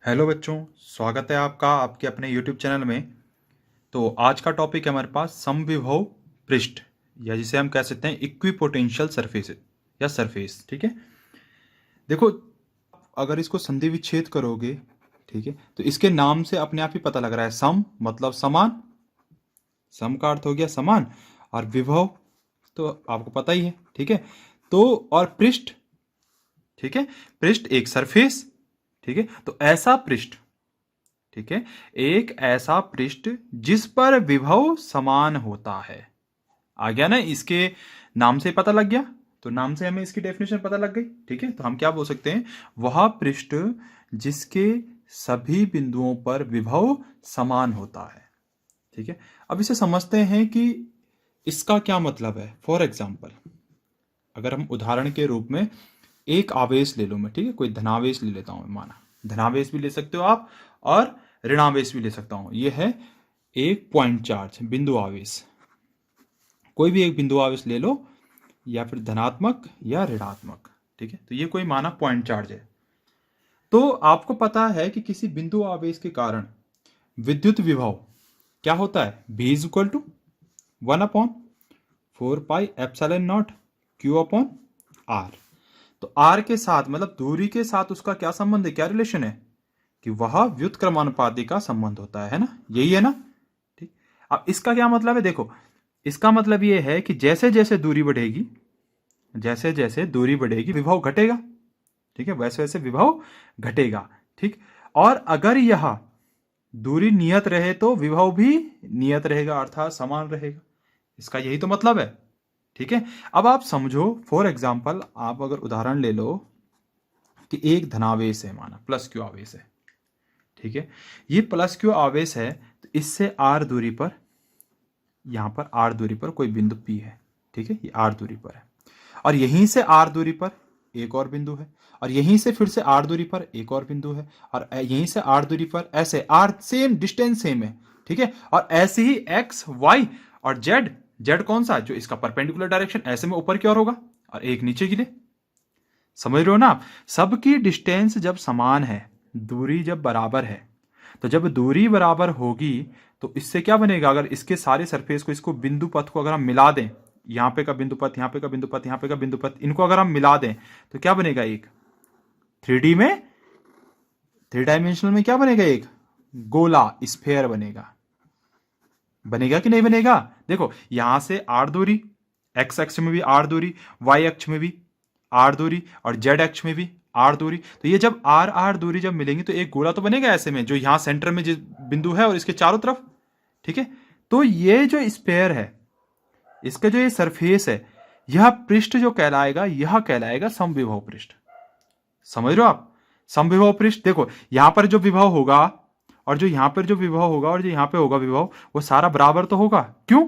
Hello बच्चों, स्वागत है आपका आपके अपने यूट्यूब चैनल में। तो आज का टॉपिक है हमारे पास समविभव पृष्ठ, या जिसे हम कह सकते हैं इक्विपोटेंशियल सरफेस या सरफेस। ठीक है, देखो अगर इसको संधि विच्छेद करोगे, ठीक है, तो इसके नाम से अपने आप ही पता लग रहा है। सम मतलब समान, सम का अर्थ हो गया समान, और विभव तो आपको पता ही है। ठीक है, तो और पृष्ठ, ठीक है, पृष्ठ एक सरफेस। ठीक है, तो ऐसा पृष्ठ, ठीक है, एक ऐसा पृष्ठ जिस पर विभव समान होता है। आ गया ना, इसके नाम से पता लग गया, तो नाम से हमें इसकी डेफिनेशन पता लग गई। ठीक है, तो हम क्या बोल सकते हैं, वह पृष्ठ जिसके सभी बिंदुओं पर विभव समान होता है। ठीक है, अब इसे समझते हैं कि इसका क्या मतलब है। फॉर एग्जाम्पल, अगर हम उदाहरण के रूप में एक आवेश ले लो मैं, ठीक है, कोई धनावेश ले लेता हूं, माना धनावेश भी ले सकते हो आप और ऋणावेश भी ले सकता हूं। यह है एक पॉइंट चार्ज, बिंदु आवेश। कोई भी एक बिंदु आवेश ले लो, या फिर धनात्मक या ऋणात्मक। ठीक है, तो ये कोई माना पॉइंट चार्ज है। तो आपको पता है कि किसी बिंदु आवेश के कारण विद्युत विभव क्या होता है, V is equal to 1/4πε0 Q/R। तो R के साथ मतलब दूरी के साथ उसका क्या संबंध है, क्या रिलेशन है, कि वह व्युत्क्रमानुपाती का संबंध होता है ना, यही है ना। ठीक, अब इसका क्या मतलब है, देखो इसका मतलब यह है कि जैसे जैसे दूरी बढ़ेगी, जैसे जैसे दूरी बढ़ेगी विभव घटेगा। ठीक है, वैसे वैसे विभव घटेगा। ठीक, और अगर यह दूरी नियत रहे तो विभव भी नियत रहेगा, अर्थात समान रहेगा। इसका यही तो मतलब है। ठीक है, अब आप समझो, फॉर एग्जाम्पल आप अगर उदाहरण ले लो कि एक धनावेश है, माना प्लस क्यू आवेश है। ठीक है, ये प्लस क्यू आवेश है, तो इससे आर दूरी पर, यहां पर आर दूरी पर कोई बिंदु पी है। ठीक है, ये आर दूरी पर है, और यहीं से आर दूरी पर एक और बिंदु है, और यहीं से फिर से आर दूरी पर एक और बिंदु है, और यहीं से आर दूरी पर, ऐसे आर सेम डिस्टेंस सेम है। ठीक है, और ऐसे ही एक्स वाई और जेड, जेड कौन सा, जो इसका परपेंडिकुलर डायरेक्शन ऐसे में ऊपर की ओर होगा, और एक नीचे की लिए। समझ रहे हो ना आप, सबकी डिस्टेंस जब समान है, दूरी जब बराबर है, तो जब दूरी बराबर होगी तो इससे क्या बनेगा, अगर इसके सारे सरफेस को, इसको बिंदु पथ को अगर हम मिला दें, यहां पे का बिंदु पथ, यहां पे का बिंदु पथ, यहां पे का बिंदु पथ, इनको अगर हम मिला दें तो क्या बनेगा, एक 3D में, 3 डायमेंशनल में क्या बनेगा, एक गोला, स्फेयर बनेगा। बनेगा कि नहीं बनेगा, देखो यहां से आर दूरी, एक्स अक्ष में भी आर दूरी, वाई अक्ष में भी आर दूरी, और जेड अक्ष में भी आर दूरी। तो ये जब आर आर दूरी जब मिलेंगी तो एक गोला तो बनेगा ऐसे में, जो यहां सेंटर में जिस बिंदु है और इसके चारों तरफ। ठीक है, तो ये जो स्पेयर है, इसका जो ये सरफेस है, यह पृष्ठ जो कहलाएगा, यह कहलाएगा समविभव पृष्ठ। समझ रहे हो आप, समविभव पृष्ठ। देखो यहां पर जो विभव होगा, और जो यहां पर जो विभव होगा, और जो यहां पे होगा विभव, वो सारा बराबर तो होगा। क्यों,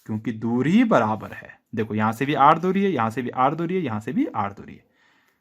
क्योंकि दूरी बराबर है। देखो यहां से भी आर दूरी है, यहां से भी आर दूरी है, यहां से भी आर दूरी है।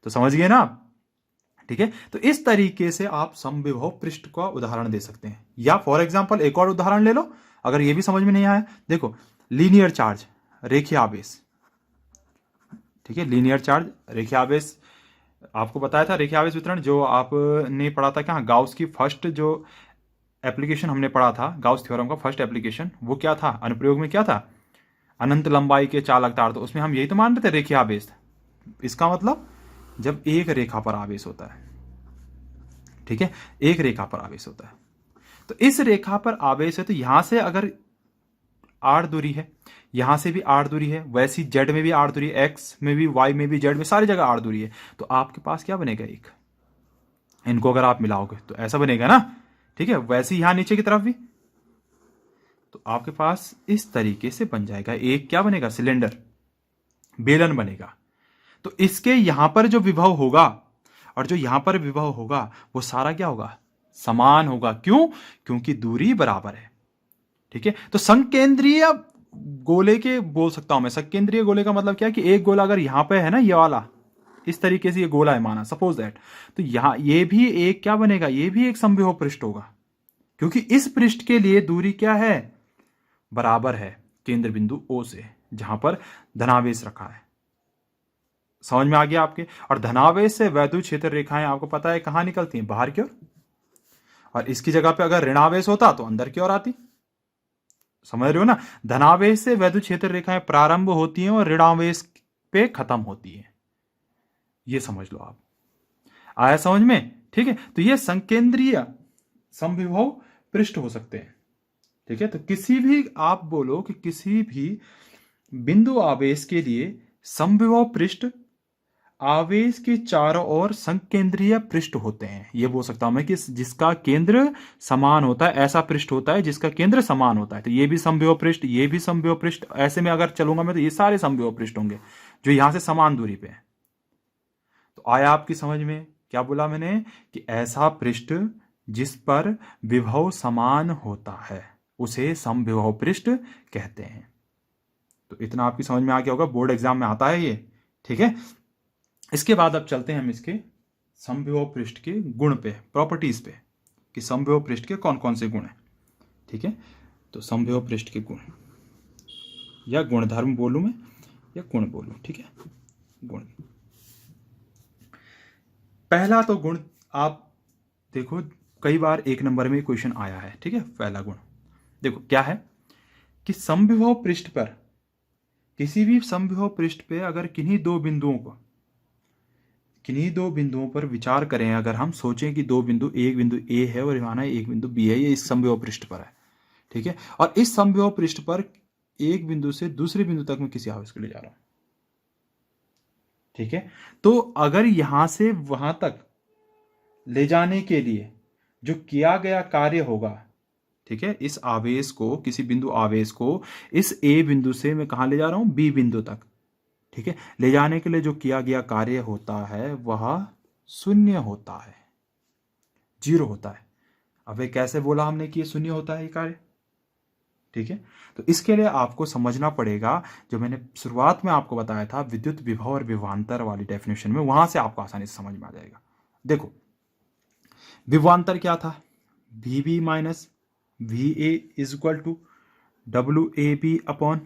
तो समझ गए ना आप। ठीक है, तो इस तरीके से आप समविभव पृष्ठ का उदाहरण दे सकते हैं। या फॉर एग्जांपल एक और उदाहरण ले लो, अगर ये भी समझ में नहीं आया, देखो लीनियर चार्ज, रेखीय आवेश। ठीक है, लीनियर चार्ज, रेखीय आवेश, आपको बताया था रेखीय आवेश वितरण, जो आपने पढ़ा था क्या, गाउस की फर्स्ट जो एप्लीकेशन हमने पढ़ा था, गाउस थ्योरम का फर्स्ट एप्लीकेशन, वो क्या था, अनुप्रयोग में क्या था, अनंत लंबाई के चालक तार। तो उसमें हम यही तो मान रहे थे, रेखीय आवेश। इसका मतलब जब एक रेखा पर आवेश होता है, ठीक है, एक रेखा पर आवेश होता है, तो इस रेखा पर आवेश है, तो यहां से अगर आर दूरी है, यहां से भी आर दूरी है, वैसी जेड में भी आर दूरी है, एक्स में भी, वाई में भी, जेड में, सारी जगह आर दूरी है, तो आपके पास क्या बनेगा, एक, इनको अगर आप मिलाओगे तो ऐसा बनेगा ना। ठीक है, वैसे यहां नीचे की तरफ भी, तो आपके पास इस तरीके से बन जाएगा, एक क्या बनेगा, सिलेंडर, बेलन बनेगा। तो इसके यहां पर जो विभव होगा और जो यहां पर विभव होगा, वो सारा क्या होगा, समान होगा। क्यों, क्योंकि दूरी बराबर है। ठीक है, तो संकेंद्रीय गोले के बोल सकता हूं मैं, संकेंद्रीय गोले का मतलब क्या है, कि एक गोला अगर यहां पे है ना, ये वाला इस तरीके से ये गोला है, माना सपोज दैट, तो यहां ये भी एक क्या बनेगा, ये भी एक समविभव पृष्ठ होगा, क्योंकि इस पृष्ठ के लिए दूरी क्या है, बराबर है केंद्र बिंदु O से, जहां पर धनावेश रखा है। समझ में आ गया आपके। और धनावेश से वैद्युत क्षेत्र रेखाएं आपको पता है कहां निकलती हैं, बाहर की ओर। और इसकी जगह पे अगर ऋणावेश होता तो अंदर की ओर आती। समझ रहे हो ना? धनावेश से वैद्युत क्षेत्र रेखाएं प्रारंभ होती हैं और ऋणावेश पे खत्म होती है। ये समझ लो आप। आया समझ में? ठीक है, तो ये संकेंद्रीय समविभव पृष्ठ हो सकते हैं। ठीक है, तो किसी भी आप बोलो कि किसी भी बिंदु आवेश के लिए समविभव पृष्ठ आवेश के चारों ओर संकेंद्रीय पृष्ठ होते हैं। ये बोल सकता हूं मैं कि जिसका केंद्र समान होता है, ऐसा पृष्ठ होता है जिसका केंद्र समान होता है। तो ये भी समविभव पृष्ठ, ये भी समविभव पृष्ठ, ऐसे में अगर चलूंगा मैं तो ये सारे समविभव पृष्ठ होंगे जो यहां से समान दूरी पे है। तो आया आपकी समझ में? क्या बोला मैंने कि ऐसा पृष्ठ जिस पर विभव समान होता है उसे समविभव पृष्ठ कहते हैं। तो इतना आपकी समझ में आ गया होगा, बोर्ड एग्जाम में आता है ये। ठीक है, इसके बाद अब चलते हैं हम इसके समविभव पृष्ठ के गुण पे, प्रॉपर्टीज पे, कि समविभव पृष्ठ के कौन कौन से गुण हैं। ठीक है, तो समविभव पृष्ठ के गुण या गुणधर्म बोलूं मैं या गुण बोलूं। ठीक है, गुण। पहला तो गुण आप देखो, कई बार एक नंबर में क्वेश्चन आया है। ठीक है, पहला गुण देखो क्या है कि समविभव पृष्ठ पर, किसी भी समविभव पृष्ठ पे अगर किन्हीं दो बिंदुओं पर विचार करें, अगर हम सोचें कि दो बिंदु, एक बिंदु ए है और माना एक बिंदु बी है, ये इस समविभव पृष्ठ पर है। ठीक है, और इस समविभव पृष्ठ पर एक बिंदु से दूसरे बिंदु तक मैं किसी आवेश को ले जा रहा हूं। ठीक है, तो अगर यहां से वहां तक ले जाने के लिए जो किया गया कार्य होगा, ठीक है, इस आवेश को, किसी बिंदु आवेश को इस ए बिंदु से मैं कहां ले जा रहा हूं, बी बिंदु तक। ठीक है, ले जाने के लिए जो किया गया कार्य होता है वह शून्य होता है, 0 होता है। अब ये कैसे बोला हमने कि ये शून्य होता है ये कार्य? ठीक है, तो इसके लिए आपको समझना पड़ेगा, जो मैंने शुरुआत में आपको बताया था विद्युत विभव और विभवांतर वाली डेफिनेशन में, वहां से आपको आसानी से समझ में आ जाएगा। देखो, विभवांतर क्या था? VB minus VA is equal to WAB upon,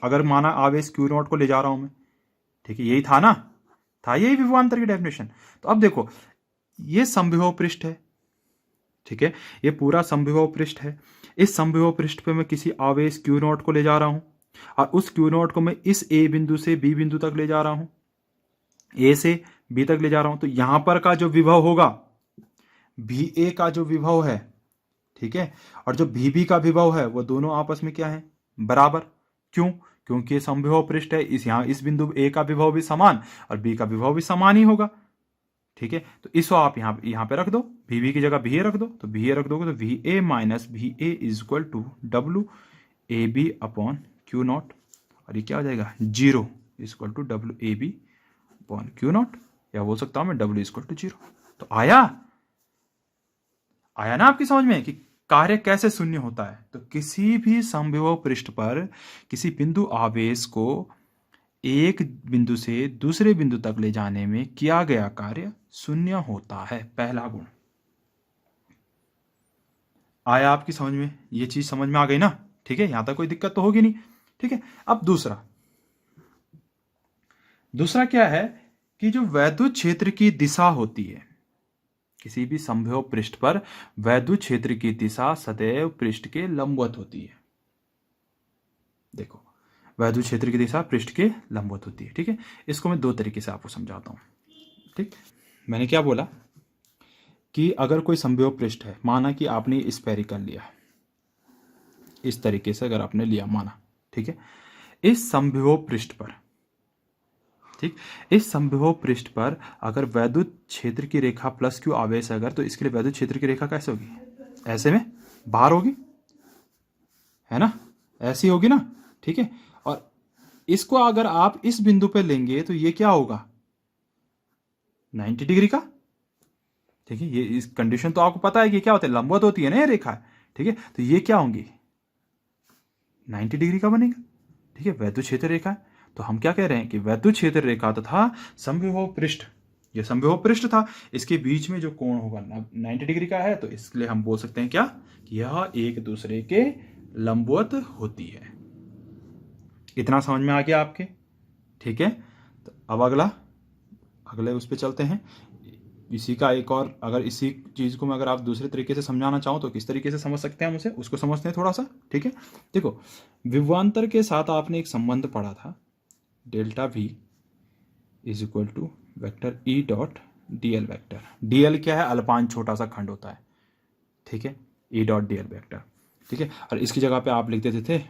अगर माना आवेश Q0 को ले जा रहा हूं मैं, ठीक है, यही था ना, था यही विभवांतर की डेफिनेशन। तो अब देखो, ये समविभव पृष्ठ है। ठीक है, ये पूरा समविभव पृष्ठ है। इस समविभव पृष्ठ पे मैं किसी आवेश Q0 को ले जा रहा हूं और उस Q0 को मैं इस A बिंदु से B बिंदु तक ले जा रहा हूं, A से B तक ले जा रहा हूं। तो यहां पर का जो विभव होगा, VA का जो विभव है, ठीक है, और जो VB का विभव है, वो दोनों आपस में क्या है, बराबर। क्यों? क्योंकि समविभव पृष्ठ है, इस बिंदु A का विभव भी समान और B का विभव भी समान ही होगा। ठीक है, तो इसको आप यहां पे रख दो, VB की जगह VA रख दो, तो VA रख दोगे तो VA minus VA is equal to WAB upon Q0, और ये क्या हो जाएगा, 0 is equal to WAB upon Q0, या बोल सकता हूं मैं W इज इक्वल टू 0। तो आया ना आपकी समझ में कि कार्य कैसे शून्य होता है? तो किसी भी समविभव पृष्ठ पर किसी बिंदु आवेश को एक बिंदु से दूसरे बिंदु तक ले जाने में किया गया कार्य शून्य होता है, पहला गुण। आया आपकी समझ में? ये चीज समझ में आ गई ना? ठीक है, यहां तक कोई दिक्कत तो होगी नहीं। ठीक है, अब दूसरा क्या है कि जो वैद्युत क्षेत्र की दिशा होती है, किसी भी समविभव पृष्ठ पर वैद्युत क्षेत्र की दिशा सदैव पृष्ठ के लंबवत होती है। देखो, वैद्युत क्षेत्र की दिशा पृष्ठ के लंबवत होती है। ठीक है, इसको मैं दो तरीके से आपको समझाता हूं। ठीक, मैंने क्या बोला कि अगर कोई समविभव पृष्ठ है, माना कि आपने स्फेरिकल लिया, इस तरीके से अगर आपने लिया, माना, ठीक है, इस समविभव पृष्ठ पर, ठीक, इस समविभव पृष्ठ पर अगर वैद्युत क्षेत्र की रेखा प्लस Q आवेश है अगर, तो इसके लिए वैद्युत क्षेत्र की रेखा कैसे होगी? ऐसे में बाहर होगी, है ना, ऐसी होगी ना। ठीक है, और इसको अगर आप इस बिंदु पे लेंगे तो ये क्या होगा, 90 डिग्री का। ठीक है, ये इस कंडीशन तो आपको पता है कि क्या होता है, लंबवत होती है ना ये रेखा। ठीक है, तो ये क्या होंगी, 90 डिग्री का बनेगा। ठीक है, वैद्युत क्षेत्र रेखा है। तो हम क्या कह रहे हैं कि वैद्युत क्षेत्र रेखा तथा समविभव पृष्ठ, ये समविभव पृष्ठ था, इसके बीच में जो कोण होगा 90 डिग्री का है, तो इसलिए हम बोल सकते हैं क्या कि यह एक दूसरे के लंबवत होती है। इतना समझ में आ गया आपके? ठीक है, तो अब अगले उस पर चलते हैं। इसी का एक और, अगर इसी चीज़ को मैं अगर आप दूसरे तरीके से समझाना चाहूँ तो किस तरीके से समझ सकते हैं हम उसे, उसको समझते हैं थोड़ा सा। ठीक है, देखो विभवांतर के साथ आपने एक संबंध पढ़ा था, delta v is equal to vector e dot d l vector. D l क्या है, अल्पांश छोटा सा खंड होता है। ठीक है, ई डॉट डी एल वेक्टर। ठीक है, और इसकी जगह पे आप लिख देते थे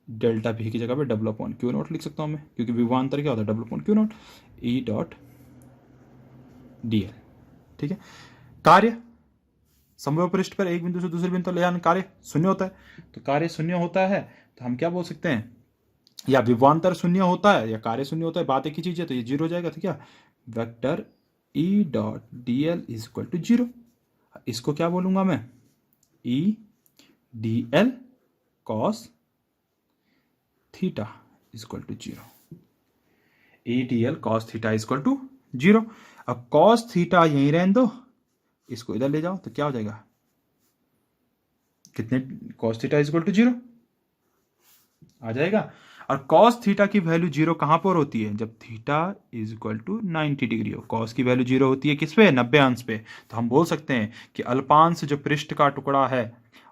डेल्टा वी की जगह पे डब्ल्यू अपॉन क्यू नॉट लिख सकता हूँ मैं, क्योंकि विभवांतर क्या होता है, W upon Q not E dot d L. ठीक है, कार्य समव्यव पृष्ठ पर एक बिंदु से दूसरे बिंदु ले जाने कार्य शून्य होता है, तो कार्य शून्य होता है तो हम क्या बोल सकते हैं, या विभवांतर शून्य होता है या कार्य शून्य होता है, बात एक ही चीज है, तो ये जीरो हो जाएगा। तो क्या vector e dot d l is equal to zero. इसको क्या बोलूंगा मैं, e d l cos theta is equal to zero. E d l cos theta is equal to zero. अब कॉस थीटा यहीं रहने दो, इसको इधर ले जाओ तो क्या हो जाएगा, कितने, cos theta is equal to zero आ जाएगा। और कॉस थीटा की वैल्यू जीरो कहां पर होती है, जब theta is equal to 90 degree हो। कॉस की वैल्यू जीरो होती है किस पे, 90 अंश पे। तो हम बोल सकते हैं कि अल्पांश जो पृष्ठ का टुकड़ा है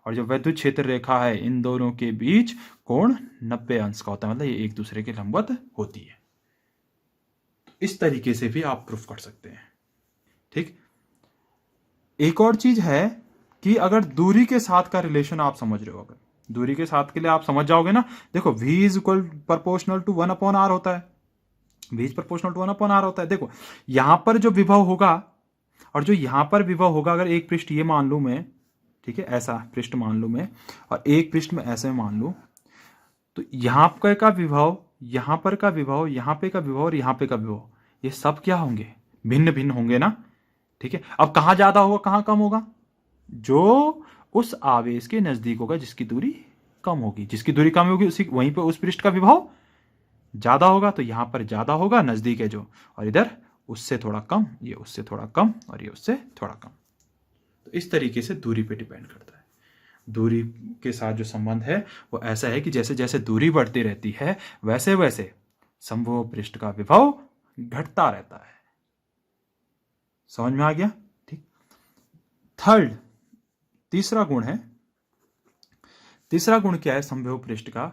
और जो वैद्युत क्षेत्र रेखा है, इन दोनों के बीच कोण 90 अंश का होता है, मतलब ये एक दूसरे के लंबवत होती है। इस तरीके से भी आप प्रूफ कर सकते हैं। ठीक, एक और चीज है कि अगर दूरी के साथ का रिलेशन आप समझ रहे हो, अगर दूरी के साथ के लिए आप समझ जाओगे ना, देखो v is equal proportional to 1 upon r होता है, v is proportional to 1 upon r होता है। देखो यहां पर जो विभव होगा और जो यहां पर विभव होगा, अगर एक पृष्ठ ये मान लू मैं, ठीक है, ऐसा पृष्ठ मान लू मैं और एक पृष्ठ में ऐसे मान लू, तो यहां पर का विभव, यहां पर का विभव, यहां पे का विभव और यहां पे का विभव, ये सब क्या होंगे, भिन्न भिन्न होंगे ना। ठीक है, अब कहां ज्यादा होगा कहां कम होगा, जो उस आवेश के नजदीक होगा जिसकी दूरी कम होगी, जिसकी दूरी कम होगी उसी वहीं पे उस पृष्ठ का विभव ज्यादा होगा। तो यहां पर ज्यादा होगा, नजदीक है जो, और इधर उससे थोड़ा कम, ये उससे थोड़ा कम और ये उससे थोड़ा कम। तो इस तरीके से दूरी पे डिपेंड करता है। दूरी के साथ जो संबंध है वो ऐसा है कि जैसे जैसे दूरी बढ़ती रहती है वैसे वैसे समभुज पृष्ठ का विभव घटता रहता है। समझ में आ गया। ठीक, थर्ड, तीसरा गुण है, तीसरा गुण क्या है समविभव पृष्ठ का,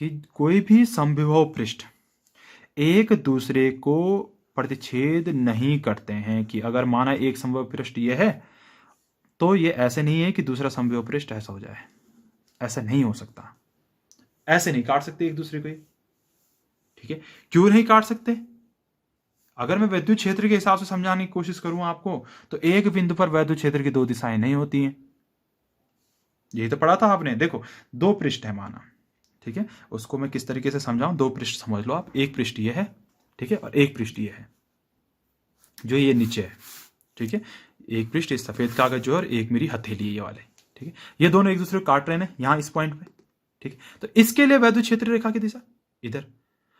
कि कोई भी समविभव पृष्ठ एक दूसरे को प्रतिच्छेद नहीं करते हैं। कि अगर माना एक समविभव पृष्ठ ये है तो ये ऐसे नहीं है कि दूसरा समविभव पृष्ठ ऐसा हो जाए, ऐसा नहीं हो सकता, ऐसे नहीं काट सकते एक दूसरे को। ठीक है, क्यों नहीं काट सकते, अगर मैं वैद्युत क्षेत्र के हिसाब से समझाने की कोशिश करूं आपको, तो एक बिंदु पर वैद्युत क्षेत्र की दो दिशाएं नहीं होती हैं, यही तो पढ़ा था आपने। देखो दो पृष्ठ है माना, ठीक है, उसको मैं किस तरीके से समझाऊं, दो पृष्ठ समझ लो आप, एक पृष्ठ ये है, ठीक है, और एक पृष्ठ ये है जो ये नीचे है। ठीक है, एक पृष्ठ इस सफेद कागज जो, और एक मेरी हथेली ये वाले। ठीक है, ये दोनों एक दूसरे को काट रहे हैं यहां इस पॉइंट पे। ठीक है, तो इसके लिए वैद्युत क्षेत्र रेखा की दिशा इधर,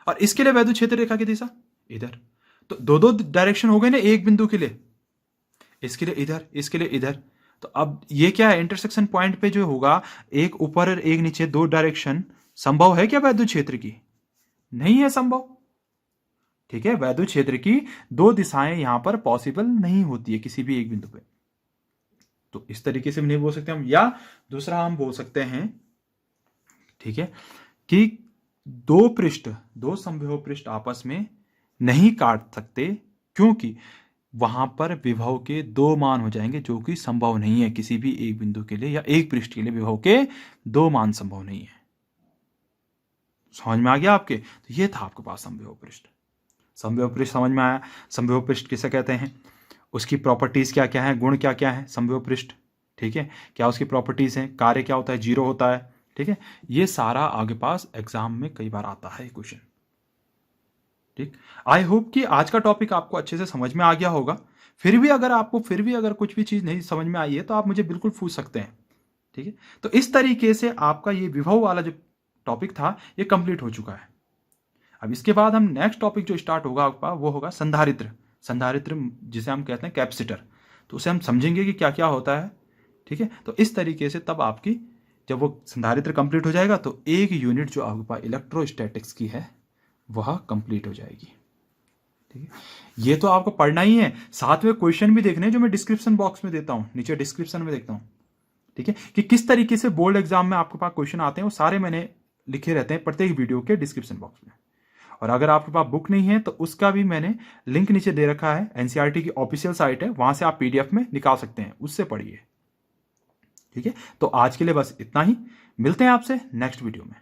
और इसके लिए वैद्युत क्षेत्र रेखा की दिशा इधर। तो दो दो डायरेक्शन हो गए ना एक बिंदु के लिए, इसके लिए इधर, इसके लिए इधर। तो अब ये क्या है, इंटरसेक्शन पॉइंट पे जो होगा, एक ऊपर और एक नीचे, दो डायरेक्शन संभव है क्या वैद्युत क्षेत्र की, नहीं है संभव। ठीक है, वैद्युत क्षेत्र की दो दिशाएं यहां पर पॉसिबल नहीं होती है किसी भी एक बिंदु पे। तो इस तरीके से नहीं बोल सकते हम, या दूसरा हम बोल सकते हैं, ठीक है, कि दो पृष्ठ, दो समविभव पृष्ठ आपस में नहीं काट सकते, क्योंकि वहां पर विभव के दो मान हो जाएंगे, जो कि संभव नहीं है किसी भी एक बिंदु के लिए, या एक पृष्ठ के लिए विभव के दो मान संभव नहीं है। समझ में आ गया आपके। तो ये था आपके पास समविभव पृष्ठ। समविभव पृष्ठ समझ में आया। समविभव पृष्ठ किसे कहते हैं, उसकी प्रॉपर्टीज क्या क्या है, गुण क्या क्या है समविभव पृष्ठ, ठीक है, क्या उसकी प्रॉपर्टीज हैं, कार्य क्या होता है, जीरो होता है। ठीक है, ये सारा आगे पास एग्जाम में कई बार आता है क्वेश्चन। ठीक, आई होप कि आज का टॉपिक आपको अच्छे से समझ में आ गया होगा। फिर भी अगर कुछ भी चीज नहीं समझ में आई है तो आप मुझे बिल्कुल पूछ सकते हैं। ठीक है, तो इस तरीके से आपका ये विभव वाला जो टॉपिक था ये कंप्लीट हो चुका है। अब इसके बाद हम नेक्स्ट टॉपिक जो स्टार्ट होगा आपका वो होगा संधारित्र। संधारित्र जिसे हम कहते हैं कैपेसिटर, तो उसे हम समझेंगे कि क्या क्या होता है। ठीक है, तो इस तरीके से तब आपकी जब वो संधारित्र कंप्लीट हो जाएगा तो एक यूनिट जो आपके पास इलेक्ट्रोस्टैटिक्स की है वह कंप्लीट हो जाएगी। ठीक है, ये तो आपको पढ़ना ही है, साथ में क्वेश्चन भी देखने हैं जो मैं डिस्क्रिप्शन बॉक्स में देता हूं, नीचे डिस्क्रिप्शन में देखता हूं। ठीक है, कि किस तरीके से बोर्ड एग्जाम में आपके पास क्वेश्चन आते हैं, वो सारे मैंने लिखे रहते हैं प्रत्येक वीडियो के डिस्क्रिप्शन बॉक्स में। और अगर आपके पास बुक नहीं है तो उसका भी मैंने लिंक नीचे दे रखा है, एनसीईआरटी की ऑफिशियल साइट है, वहां से आप पीडीएफ में निकाल सकते हैं, उससे पढ़िए। ठीक है, तो आज के लिए बस इतना ही, मिलते हैं आपसे नेक्स्ट वीडियो में।